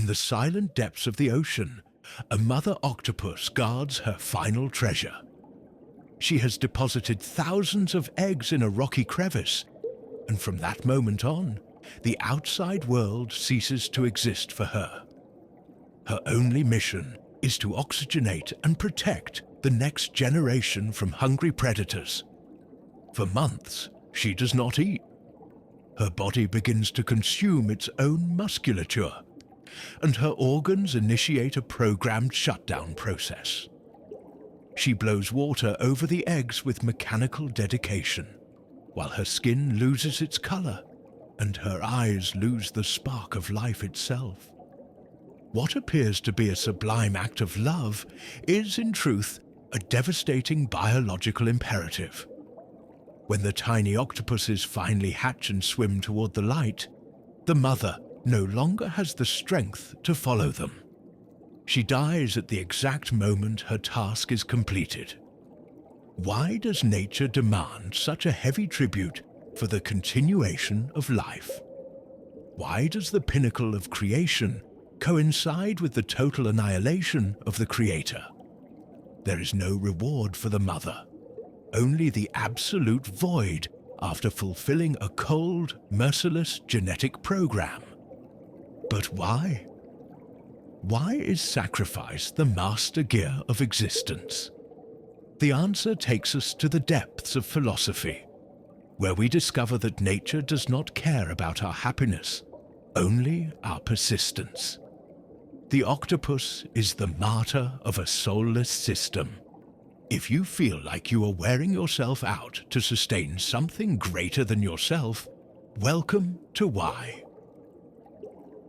the silent depths of the ocean, a mother octopus guards her final treasure. She has deposited thousands of eggs in a rocky crevice, and from that moment on, the outside world ceases to exist for her. Her only mission is to oxygenate and protect the next generation from hungry predators. For months, she does not eat. Her body begins to consume its own musculature, and her organs initiate a programmed shutdown process. She blows water over the eggs with mechanical dedication, while her skin loses its color and her eyes lose the spark of life itself. What appears to be a sublime act of love is, in truth, a devastating biological imperative. When the tiny octopuses finally hatch and swim toward the light, the mother no longer has the strength to follow them. She dies at the exact moment her task is completed. Why does nature demand such a heavy tribute for the continuation of life? Why does the pinnacle of creation coincide with the total annihilation of the creator? There is no reward for the mother, only the absolute void after fulfilling a cold, merciless genetic program. But why? Why is sacrifice the master gear of existence? The answer takes us to the depths of philosophy, where we discover that nature does not care about our happiness, only our persistence. The octopus is the martyr of a soulless system. If you feel like you are wearing yourself out to sustain something greater than yourself, welcome to Why.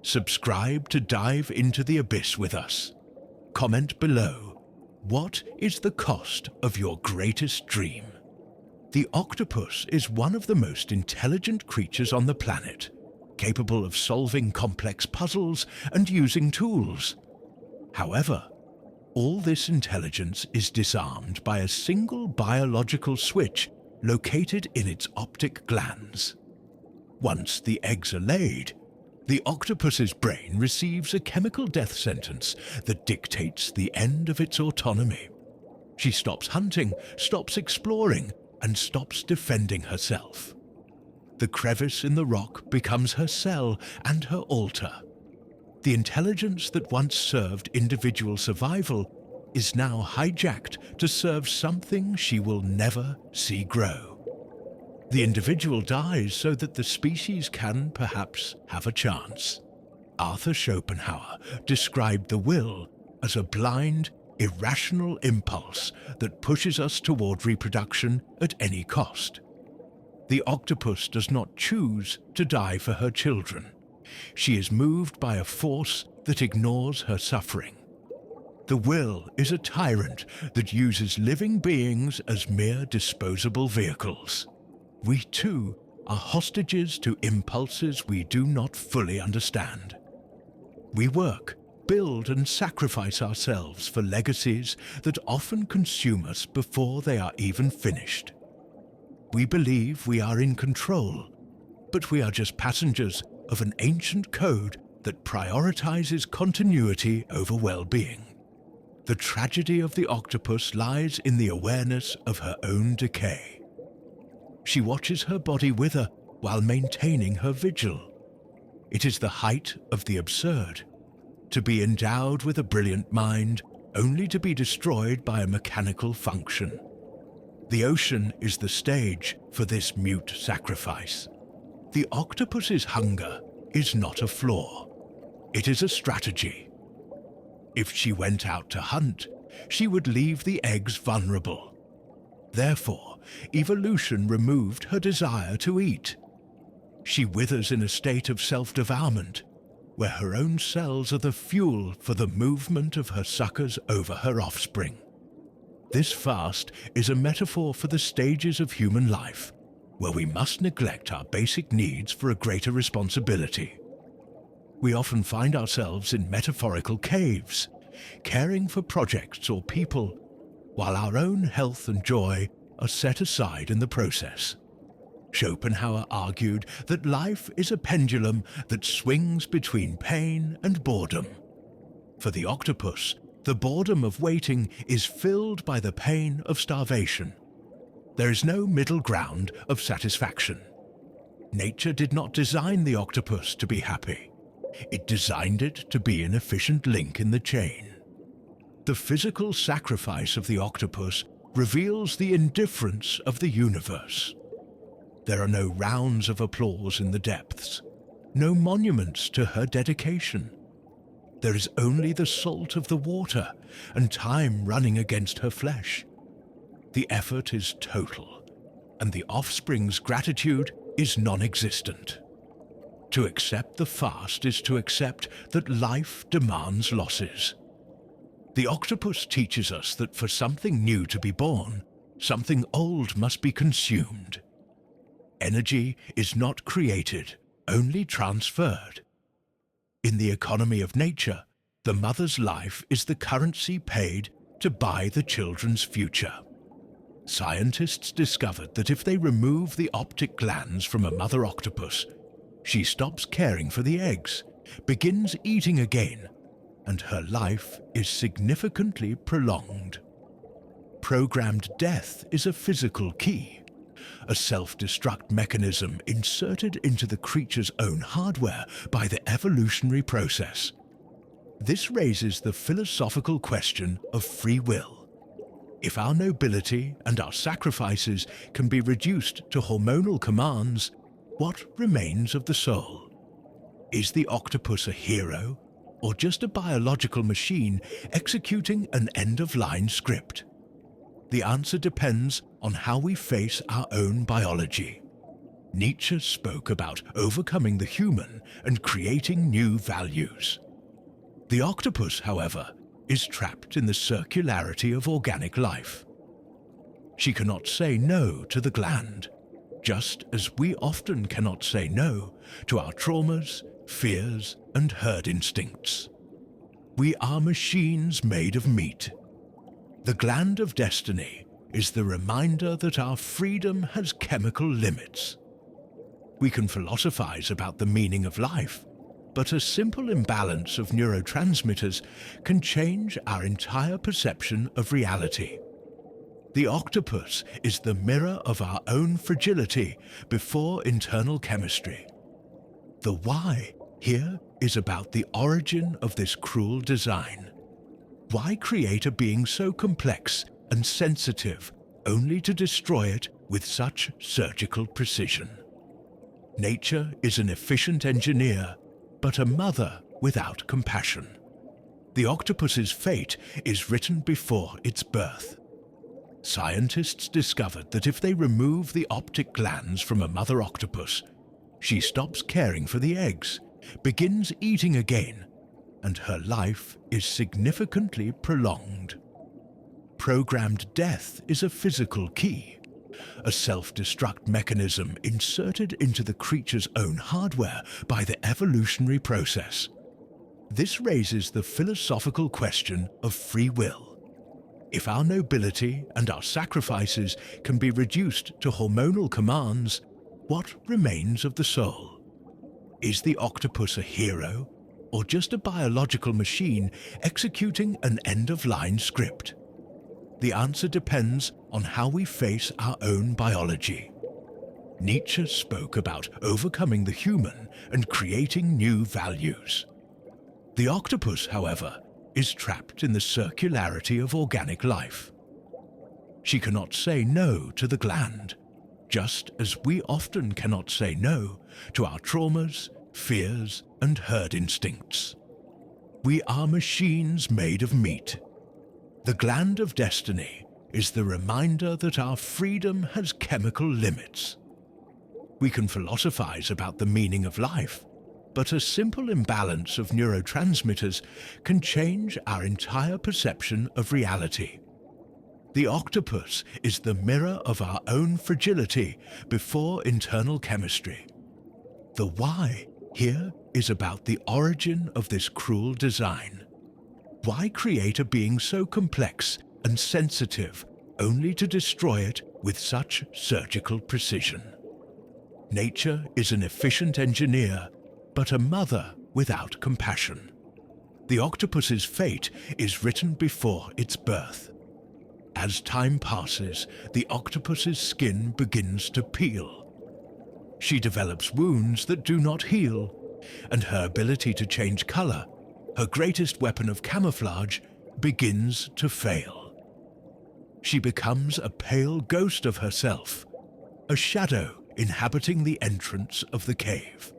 Subscribe to dive into the abyss with us. Comment below, what is the cost of your greatest dream? The octopus is one of the most intelligent creatures on the planet, capable of solving complex puzzles and using tools. However, all this intelligence is disarmed by a single biological switch located in its optic glands. Once the eggs are laid, the octopus's brain receives a chemical death sentence that dictates the end of its autonomy. She stops hunting, stops exploring, and stops defending herself. The crevice in the rock becomes her cell and her altar. The intelligence that once served individual survival is now hijacked to serve something she will never see grow. The individual dies so that the species can perhaps have a chance. Arthur Schopenhauer described the will as a blind, irrational impulse that pushes us toward reproduction at any cost. The octopus does not choose to die for her children. She is moved by a force that ignores her suffering. The will is a tyrant that uses living beings as mere disposable vehicles. We too are hostages to impulses we do not fully understand. We work, build and sacrifice ourselves for legacies that often consume us before they are even finished. We believe we are in control, but we are just passengers of an ancient code that prioritizes continuity over well-being. The tragedy of the octopus lies in the awareness of her own decay. She watches her body wither while maintaining her vigil. It is the height of the absurd, to be endowed with a brilliant mind only to be destroyed by a mechanical function. The ocean is the stage for this mute sacrifice. The octopus's hunger is not a flaw. It is a strategy. If she went out to hunt, she would leave the eggs vulnerable. Therefore, evolution removed her desire to eat. She withers in a state of self-devourment, where her own cells are the fuel for the movement of her suckers over her offspring. This fast is a metaphor for the stages of human life, where we must neglect our basic needs for a greater responsibility. We often find ourselves in metaphorical caves, caring for projects or people, while our own health and joy are set aside in the process. Schopenhauer argued that life is a pendulum that swings between pain and boredom. For the octopus, the boredom of waiting is filled by the pain of starvation. There is no middle ground of satisfaction. Nature did not design the octopus to be happy. It designed it to be an efficient link in the chain. The physical sacrifice of the octopus reveals the indifference of the universe. There are no rounds of applause in the depths, no monuments to her dedication. There is only the salt of the water and time running against her flesh. The effort is total, and the offspring's gratitude is non-existent. To accept the fast is to accept that life demands losses. The octopus teaches us that for something new to be born, something old must be consumed. Energy is not created, only transferred. In the economy of nature, the mother's life is the currency paid to buy the children's future. Scientists discovered that if they remove the optic glands from a mother octopus, she stops caring for the eggs, begins eating again, and her life is significantly prolonged. Programmed death is a physical key, a self-destruct mechanism inserted into the creature's own hardware by the evolutionary process. This raises the philosophical question of free will. If our nobility and our sacrifices can be reduced to hormonal commands, what remains of the soul? Is the octopus a hero, or just a biological machine executing an end-of-line script? The answer depends on how we face our own biology. Nietzsche spoke about overcoming the human and creating new values. The octopus, however, is trapped in the circularity of organic life. She cannot say no to the gland, just as we often cannot say no to our traumas, fears, and herd instincts. We are machines made of meat. The Gland of Destiny is the reminder that our freedom has chemical limits. We can philosophize about the meaning of life, but a simple imbalance of neurotransmitters can change our entire perception of reality. The octopus is the mirror of our own fragility before internal chemistry. The why here is about the origin of this cruel design. Why create a being so complex and sensitive only to destroy it with such surgical precision? Nature is an efficient engineer, but a mother without compassion. The octopus's fate is written before its birth. Scientists discovered that if they remove the optic glands from a mother octopus, she stops caring for the eggs, begins eating again, and her life is significantly prolonged. Programmed death is a physical key, a self-destruct mechanism inserted into the creature's own hardware by the evolutionary process. This raises the philosophical question of free will. If our nobility and our sacrifices can be reduced to hormonal commands, what remains of the soul? Is the octopus a hero, or just a biological machine executing an end-of-line script? The answer depends on how we face our own biology. Nietzsche spoke about overcoming the human and creating new values. The octopus, however, is trapped in the circularity of organic life. She cannot say no to the gland, just as we often cannot say no to our traumas, fears, and herd instincts. We are machines made of meat. The Gland of Destiny is the reminder that our freedom has chemical limits. We can philosophize about the meaning of life, but a simple imbalance of neurotransmitters can change our entire perception of reality. The octopus is the mirror of our own fragility before internal chemistry. The why here is about the origin of this cruel design. Why create a being so complex and sensitive only to destroy it with such surgical precision? Nature is an efficient engineer, but a mother without compassion. The octopus's fate is written before its birth. As time passes, the octopus's skin begins to peel. She develops wounds that do not heal, and her ability to change color, her greatest weapon of camouflage, begins to fail. She becomes a pale ghost of herself, a shadow inhabiting the entrance of the cave.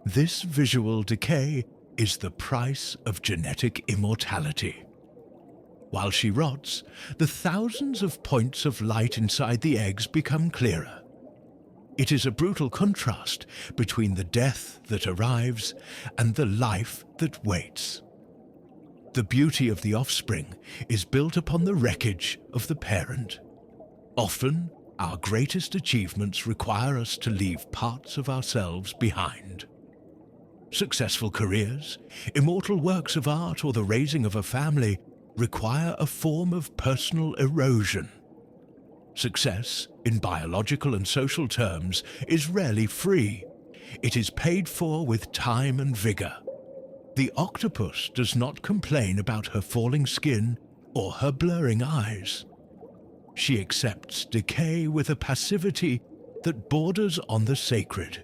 This visual decay is the price of genetic immortality. While she rots, the thousands of points of light inside the eggs become clearer. It is a brutal contrast between the death that arrives and the life that waits. The beauty of the offspring is built upon the wreckage of the parent. Often, our greatest achievements require us to leave parts of ourselves behind. Successful careers, immortal works of art, or the raising of a family require a form of personal erosion. Success, in biological and social terms, is rarely free. It is paid for with time and vigor. The octopus does not complain about her falling skin or her blurring eyes. She accepts decay with a passivity that borders on the sacred.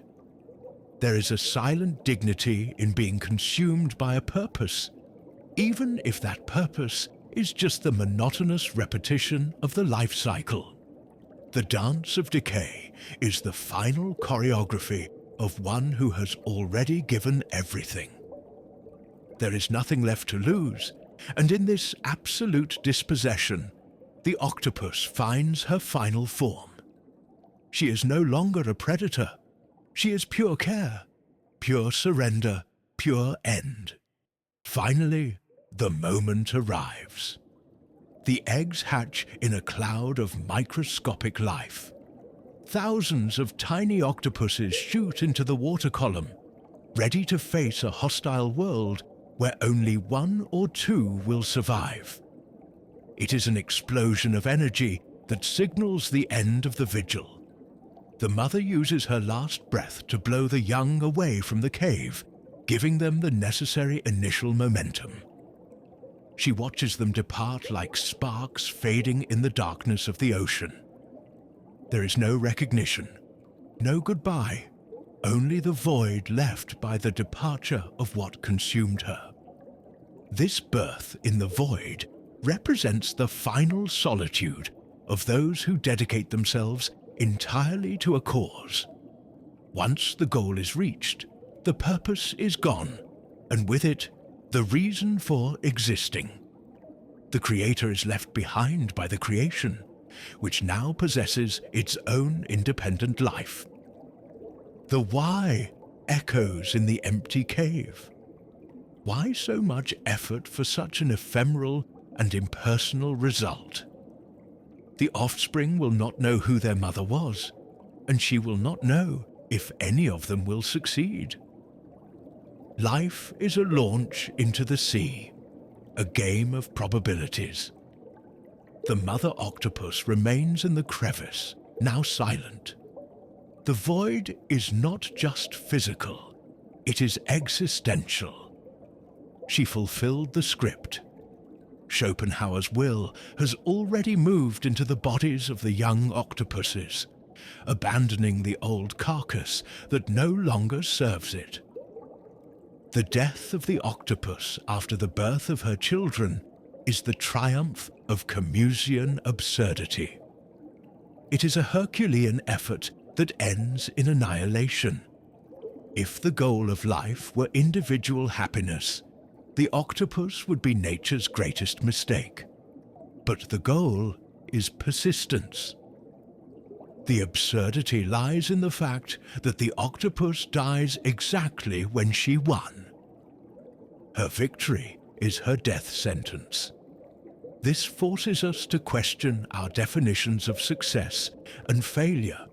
There is a silent dignity in being consumed by a purpose, even if that purpose is just the monotonous repetition of the life cycle. The dance of decay is the final choreography of one who has already given everything. There is nothing left to lose, and in this absolute dispossession, the octopus finds her final form. She is no longer a predator. She is pure care, pure surrender, pure end. Finally, the moment arrives. The eggs hatch in a cloud of microscopic life. Thousands of tiny octopuses shoot into the water column, ready to face a hostile world where only one or two will survive. It is an explosion of energy that signals the end of the vigil. The mother uses her last breath to blow the young away from the cave, giving them the necessary initial momentum. She watches them depart like sparks fading in the darkness of the ocean. There is no recognition, no goodbye, only the void left by the departure of what consumed her. This birth in the void represents the final solitude of those who dedicate themselves entirely to a cause. Once the goal is reached, the purpose is gone, and with it, the reason for existing. The creator is left behind by the creation, which now possesses its own independent life. The why echoes in the empty cave. Why so much effort for such an ephemeral and impersonal result? The offspring will not know who their mother was, and she will not know if any of them will succeed. Life is a launch into the sea, a game of probabilities. The mother octopus remains in the crevice, now silent. The void is not just physical, it is existential. She fulfilled the script. Schopenhauer's will has already moved into the bodies of the young octopuses, abandoning the old carcass that no longer serves it. The death of the octopus after the birth of her children is the triumph of Camusian absurdity. It is a Herculean effort that ends in annihilation. If the goal of life were individual happiness, the octopus would be nature's greatest mistake. But the goal is persistence. The absurdity lies in the fact that the octopus dies exactly when she won. Her victory is her death sentence. This forces us to question our definitions of success and failure.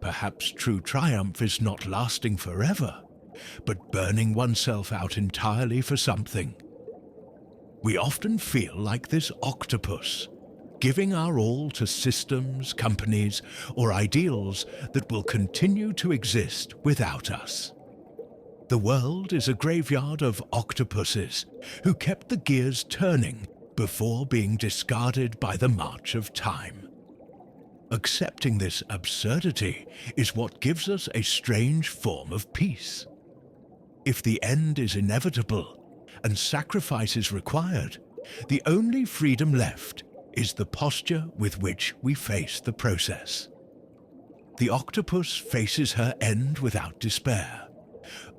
Perhaps true triumph is not lasting forever, but burning oneself out entirely for something. We often feel like this octopus, giving our all to systems, companies, or ideals that will continue to exist without us. The world is a graveyard of octopuses who kept the gears turning before being discarded by the march of time. Accepting this absurdity is what gives us a strange form of peace. If the end is inevitable and sacrifice is required, the only freedom left is the posture with which we face the process. The octopus faces her end without despair,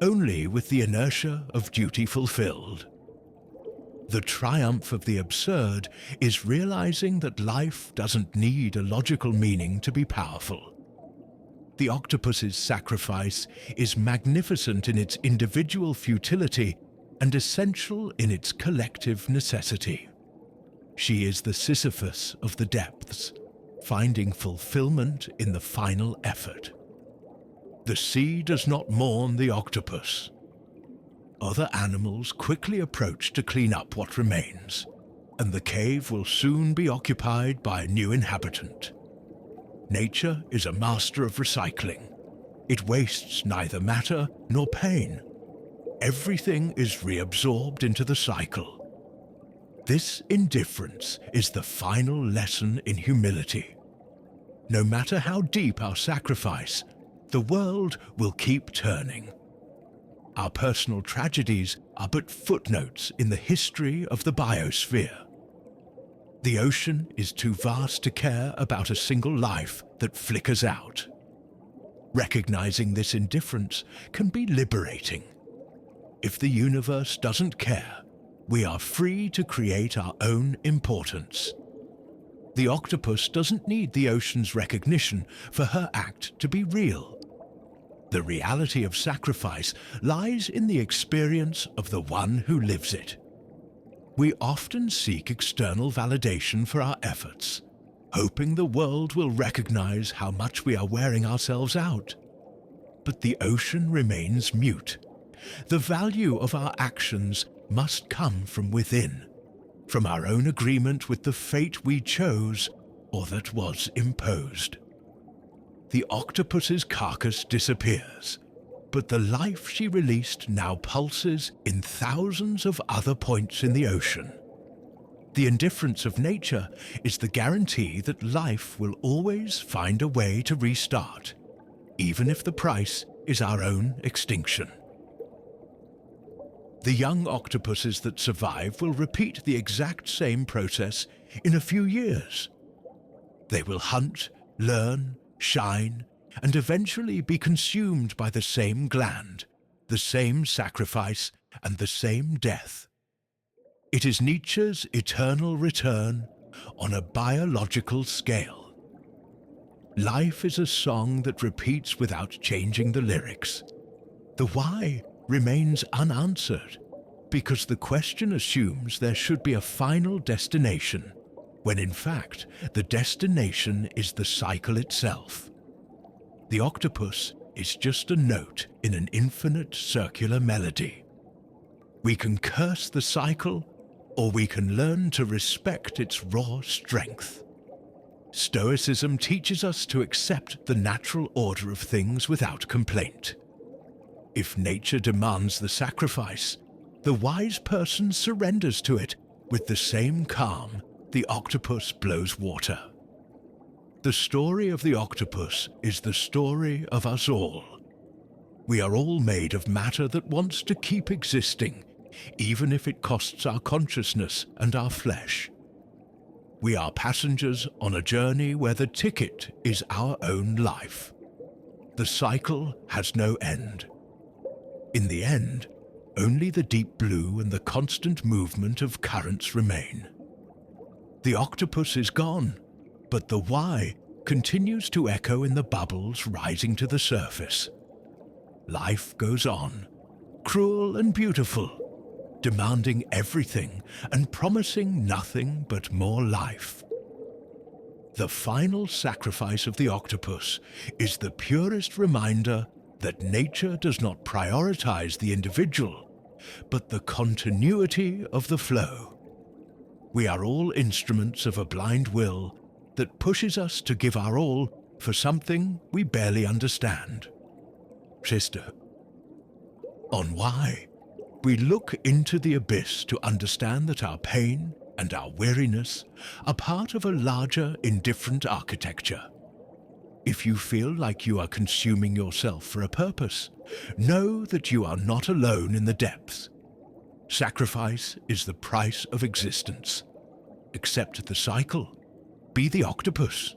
only with the inertia of duty fulfilled. The triumph of the absurd is realizing that life doesn't need a logical meaning to be powerful. The octopus's sacrifice is magnificent in its individual futility and essential in its collective necessity. She is the Sisyphus of the depths, finding fulfillment in the final effort. The sea does not mourn the octopus. Other animals quickly approach to clean up what remains, and the cave will soon be occupied by a new inhabitant. Nature is a master of recycling. It wastes neither matter nor pain. Everything is reabsorbed into the cycle. This indifference is the final lesson in humility. No matter how deep our sacrifice, the world will keep turning. Our personal tragedies are but footnotes in the history of the biosphere. The ocean is too vast to care about a single life that flickers out. Recognizing this indifference can be liberating. If the universe doesn't care, we are free to create our own importance. The octopus doesn't need the ocean's recognition for her act to be real. The reality of sacrifice lies in the experience of the one who lives it. We often seek external validation for our efforts, hoping the world will recognize how much we are wearing ourselves out. But the ocean remains mute. The value of our actions must come from within, from our own agreement with the fate we chose or that was imposed. The octopus's carcass disappears, but the life she released now pulses in thousands of other points in the ocean. The indifference of nature is the guarantee that life will always find a way to restart, even if the price is our own extinction. The young octopuses that survive will repeat the exact same process in a few years. They will hunt, learn, shine, and eventually be consumed by the same gland, the same sacrifice, and the same death. It is Nietzsche's eternal return on a biological scale. Life is a song that repeats without changing the lyrics. The why remains unanswered because the question assumes there should be a final destination, when in fact the destination is the cycle itself. The octopus is just a note in an infinite circular melody. We can curse the cycle, or we can learn to respect its raw strength. Stoicism teaches us to accept the natural order of things without complaint. If nature demands the sacrifice, the wise person surrenders to it with the same calm the octopus blows water. The story of the octopus is the story of us all. We are all made of matter that wants to keep existing, even if it costs our consciousness and our flesh. We are passengers on a journey where the ticket is our own life. The cycle has no end. In the end, only the deep blue and the constant movement of currents remain. The octopus is gone, but the why continues to echo in the bubbles rising to the surface. Life goes on, cruel and beautiful, demanding everything and promising nothing but more life. The final sacrifice of the octopus is the purest reminder that nature does not prioritize the individual, but the continuity of the flow. We are all instruments of a blind will that pushes us to give our all for something we barely understand. Sister, on why? We look into the abyss to understand that our pain and our weariness are part of a larger, indifferent architecture. If you feel like you are consuming yourself for a purpose, know that you are not alone in the depths. Sacrifice is the price of existence. Accept the cycle. Be the octopus.